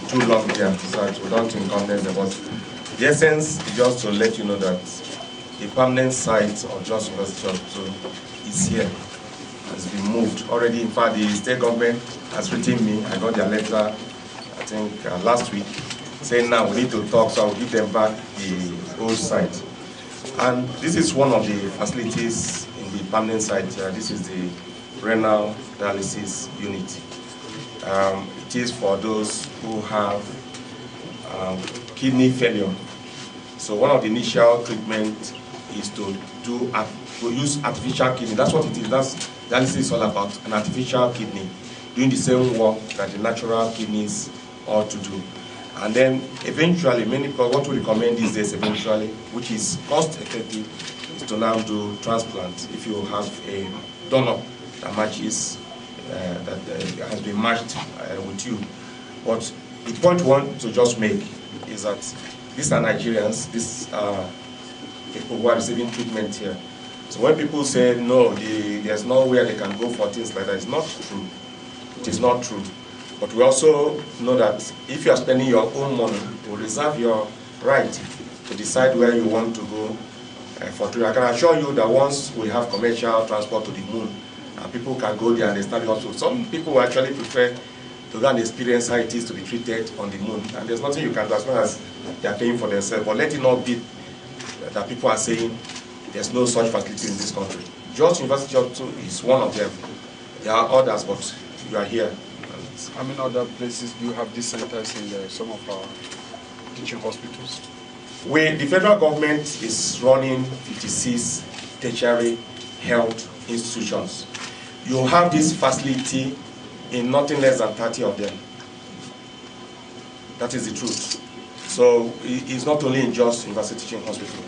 too long here, so we don't inconvenience them. But the essence is just to let you know that the permanent site of JUTH University Hospital is here. Has been moved already. In fact, the state government has written me. I got their letter, I think last week, saying now we need to talk, so I will give them back the old site. And this is one of the facilities in the permanent site. This is the renal dialysis unit. It is for those who have kidney failure. So one of the initial treatment is to use artificial kidney. That's what it is. That's dialysis is all about, an artificial kidney, doing the same work that the natural kidneys ought to do. And then eventually, many people, what we recommend these days eventually, which is cost effective, is to now do transplant if you have a donor that matches, that has been matched with you. But the point we want to just make is that these are Nigerians, these are people who are receiving treatment here. So when people say, no, there's nowhere they can go for things like that, it's not true. It is not true. But we also know that if you are spending your own money, you reserve your right to decide where you want to go for treatment. I can assure you that once we have commercial transport to the moon, people can go there and they start also. Some people actually prefer to go and experience how it is to be treated on the moon. And there's nothing you can do as long as they are paying for themselves. But let it not be that people are saying there's no such facility in this country. JUTH University Hospital is one of them. There are others, but you are here. How many other places do you have these centers in some of our teaching hospitals? The federal government is running 56 tertiary health institutions. You have this facility in nothing less than 30 of them. That is the truth. So it's not only in JUTH University Teaching Hospital.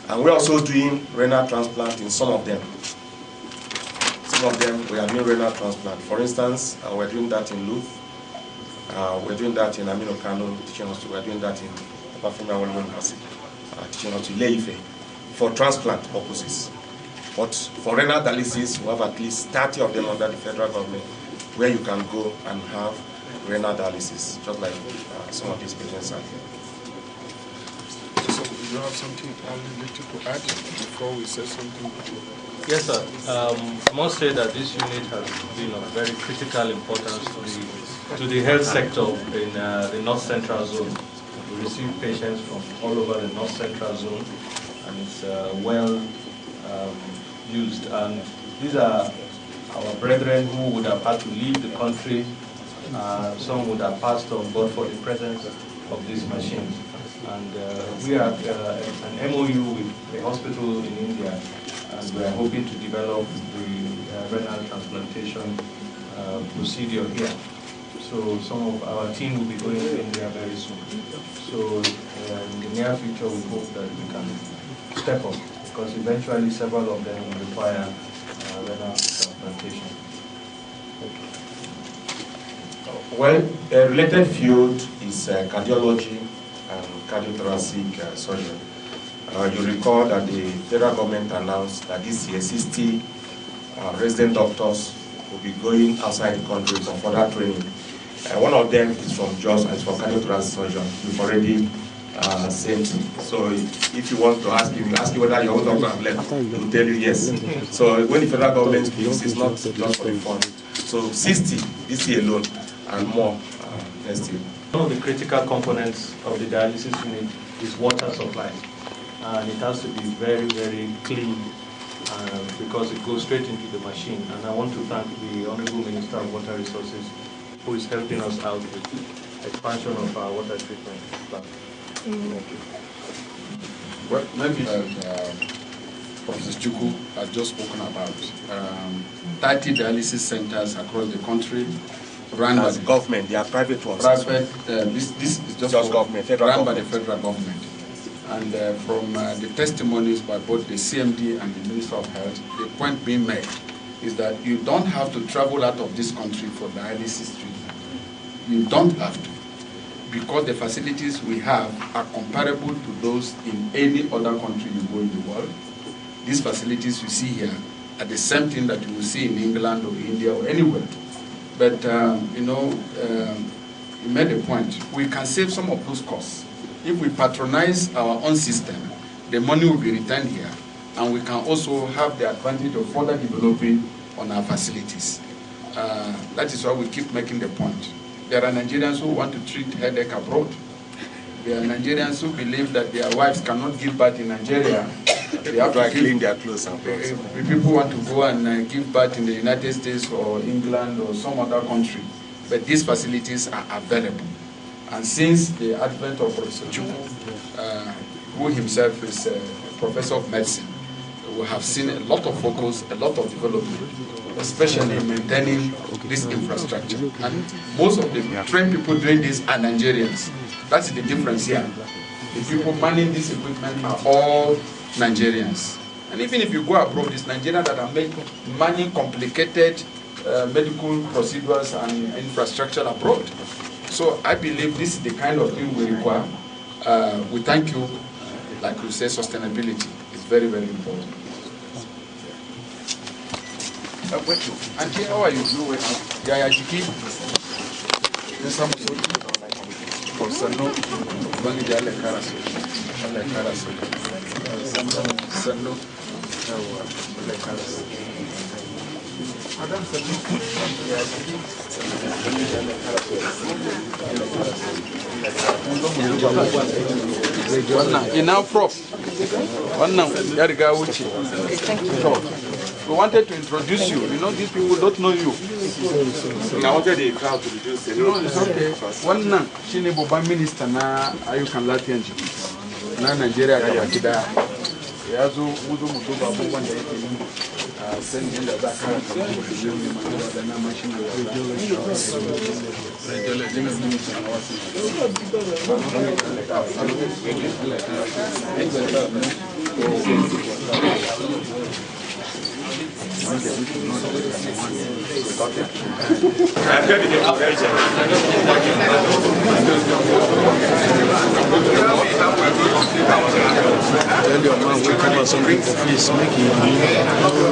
And we're also doing renal transplant in some of them. Some of them we are doing renal transplant. For instance, we're doing that in Luth. We're doing that in Aminu Kano Teaching Hospital. We're doing that in Obafemi Awolowo University Teaching Hospital, Ile-Ife, for transplant purposes. But for renal dialysis, we have at least 30 of them under the federal government where you can go and have renal dialysis, just like some of these patients are here. So, do you have something to add before we say something? Yes, sir. I must say that this unit has been of very critical importance to the health sector in the North Central Zone. We receive patients from all over the North Central Zone, and it's well used. And these are our brethren who would have had to leave the country. Some would have passed on, but for the presence of these machines. And we have an MOU with a hospital in India, and we are hoping to develop the renal transplantation procedure here. So some of our team will be going to India very soon. So in the near future, we hope that we can step up, because eventually several of them will require renal transplantation. Well, a related field is cardiology and cardiothoracic surgery. You recall that the federal government announced that this year 60 resident doctors will be going outside the country for further training. One of them is from JUTH and it's for cardiothoracic surgeon. You've already sent him. So if you want to ask him, you ask him whether your own doctor have left. He will tell you yes. So when the federal government speaks, it's not just for the fund. So 60 this year alone and more next year. One of the critical components of the dialysis unit is water supply. And it has to be very, very clean because it goes straight into the machine. And I want to thank the Honorable Minister of Water Resources, who is helping us out with expansion of our water treatment plant. Well, maybe Professor Chukwu has just spoken about 30 dialysis centers across the country. Run by the government, they are private ones. Private, this is just government, run by the federal government. And from the testimonies by both the CMD and the Minister of Health, the point being made is that you don't have to travel out of this country for dialysis treatment. You don't have to, because the facilities we have are comparable to those in any other country you go in the world. These facilities you see here are the same thing that you will see in England or India or anywhere. But, you made a point. We can save some of those costs. If we patronize our own system, the money will be returned here, and we can also have the advantage of further developing on our facilities. That is why we keep making the point. There are Nigerians who want to treat headache abroad. There are Nigerians who believe that their wives cannot give birth in Nigeria. They have to clean their clothes and clothes. People want to go and give birth in the United States or England or some other country. But these facilities are available. And since the advent of Professor Chukwu, who himself is a professor of medicine, we have seen a lot of focus, a lot of development, especially in maintaining this infrastructure. And most of the trained people doing this are Nigerians. That's the difference here. The people manning this equipment are all Nigerians. And even if you go abroad, it's Nigerians that are manning complicated medical procedures and infrastructure abroad. So I believe this is the kind of thing we require. We thank you. Like you say, sustainability is very, very important. Auntie, how are you? Yeah, Jiki. Now, Prof. We wanted to introduce you. You know, these people don't know you. I wanted the crowd to reduce the No, it's okay. One now, Shini Boba Minister na Ayukan Latian na Nigeria Kabakida. Yazu Mudu Mutuba Boba sending the back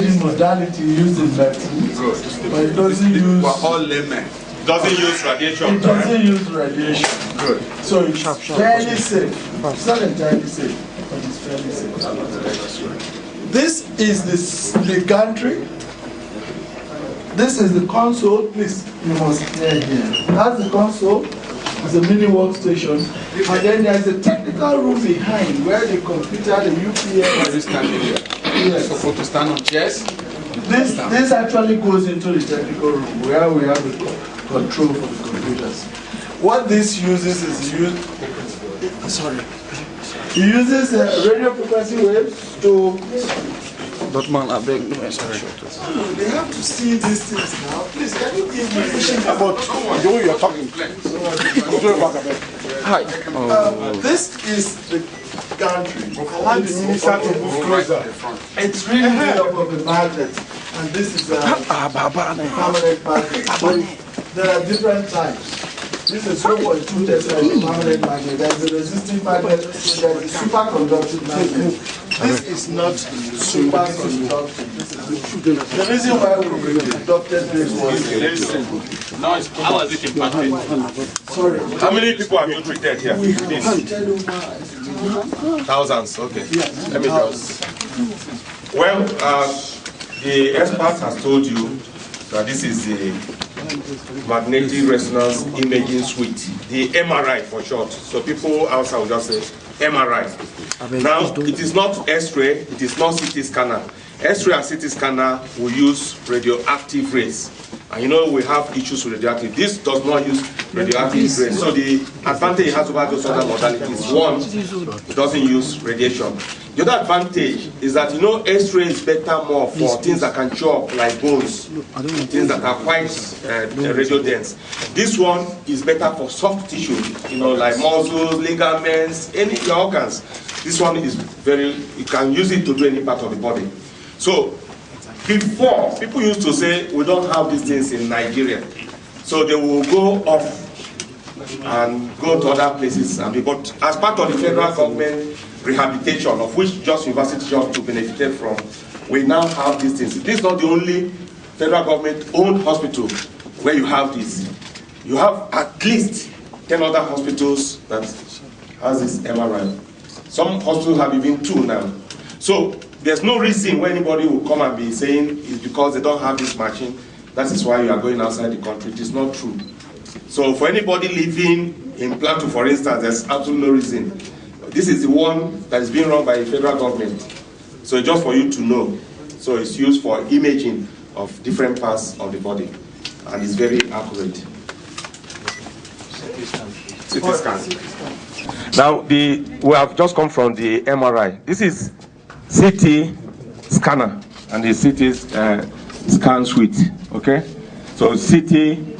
This modality used in medicine, but it doesn't use. We're all laymen. Doesn't use radiation. It doesn't use radiation. Good. So it's fairly safe. It's not entirely safe, but it's fairly safe. This is the gantry. This is the console. Please, you must hear here. That's the console. It's a mini workstation. And then there's a technical room behind where the computer, the UPS. This standing here. Yes. Supposed to stand on chairs. This actually goes into the technical room where we have the control for the computers. What this uses is it uses radio frequency waves to. They have to see these things now. Please, can you give me about the way you're talking? Hi. this is the gantry. Allow the minister to move closer. It's really made up of a magnet, and this is a permanent magnet. There are different types. This is 0.2 Tesla permanent magnet. There's a resistive magnet. There's a superconductive magnet. This is not superconductive. The reason why we adopted this was How was it impacted? sorry. How many people have you treated here? We have Thousands, okay. yes, Let me just. Well, the expert has told you that this is the magnetic resonance imaging suite, the MRI for short. So people outside will just say MRI. Now, it is not X-ray, it is not CT scanner. X-ray and CT scanner will use radioactive rays. And you know we have issues with radioactive. This does not use radioactive rays. So the advantage it has over those other modalities, one, it doesn't use radiation. The other advantage is that you know X-ray is better more for things that can show up like bones, things that are quite radio dense. This one is better for soft tissue, you know, like muscles, ligaments, any organs. This one is you can use it to do any part of the body. So before, people used to say we don't have these things in Nigeria, so they will go off and go to other places. But as part of the federal government rehabilitation, of which Just University Just to benefit from, we now have these things. This is not the only federal government-owned hospital where you have this. You have at least 10 other hospitals that has this MRI. Some hospitals have even 2 now. So there's no reason why anybody will come and be saying it's because they don't have this machine. That is why you are going outside the country. It is not true. So for anybody living in Plateau, for instance, there's absolutely no reason. This is the one that is being run by the federal government. So just for you to know. So it's used for imaging of different parts of the body. And it's very accurate. CT scan. Now, we have just come from the MRI. This is CT scanner and the CT scan suite. Okay? So CT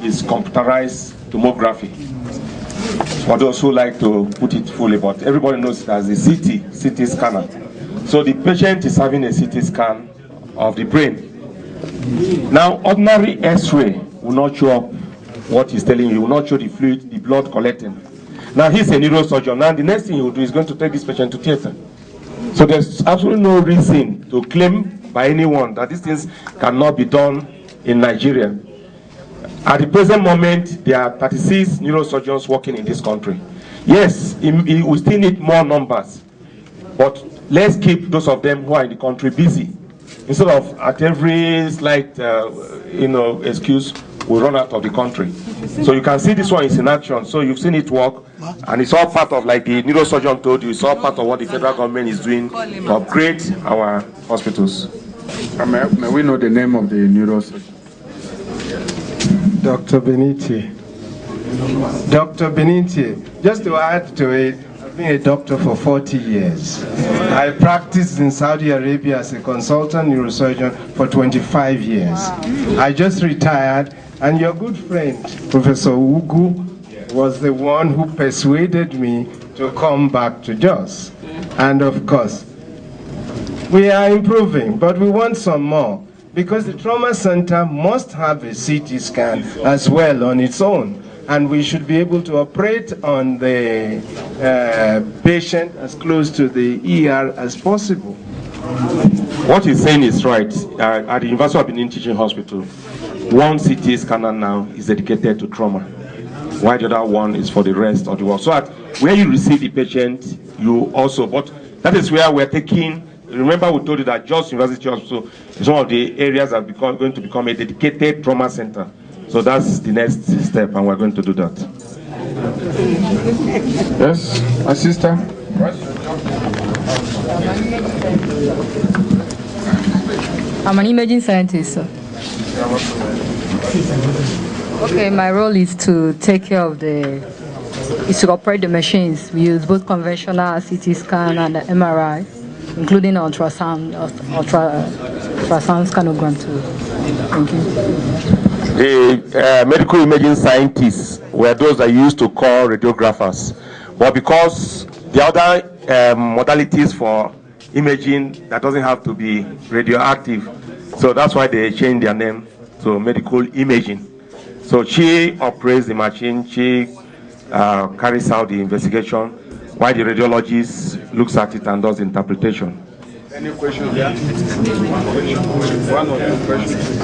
is computerized tomography. For those who like to put it fully, but everybody knows it as a CT scanner. So the patient is having a CT scan of the brain. Now, ordinary X-ray will not show up what he's telling you, will not show the fluid, the blood collecting. Now, he's a neurosurgeon. Now, the next thing he will do is going to take this patient to theater. So there's absolutely no reason to claim by anyone that these things cannot be done in Nigeria. At the present moment, there are 36 neurosurgeons working in this country. Yes, we still need more numbers, but let's keep those of them who are in the country busy. Instead of at every slight, excuse, we run out of the country. So you can see this one is in action. So you've seen it work, and it's all part of, like the neurosurgeon told you, it's all part of what the federal government is doing to upgrade our hospitals. May we know the name of the neurosurgeon? Dr. Beniti. Dr. Beniti, just to add to it, I've been a doctor for 40 years. I practiced in Saudi Arabia as a consultant neurosurgeon for 25 years. I just retired, and your good friend, Professor Ugu, was the one who persuaded me to come back to JUTH. And of course, we are improving, but we want some more, because the trauma center must have a CT scan as well on its own, and we should be able to operate on the patient as close to the ER as possible. What he's saying is right. At the University of Benin Teaching Hospital, one CT scanner now is dedicated to trauma, while the other one is for the rest of the world. So where you receive the patient, you also, but that is where we're taking. Remember, we told you that JUTH University Hospital is one of the areas that are going to become a dedicated trauma center. So that's the next step, and we're going to do that. Yes, assistant. I'm an imaging scientist, sir. Okay, my role is to take care of to operate the machines. We use both conventional CT scan and the MRI, including ultrasound scanogram too. Thank you. The medical imaging scientists were those that used to call radiographers. But because the other modalities for imaging that doesn't have to be radioactive, so that's why they changed their name to medical imaging. So she operates the machine, she carries out the investigation, while the radiologist looks at it and does the interpretation. Any questions? Yeah. One or two questions.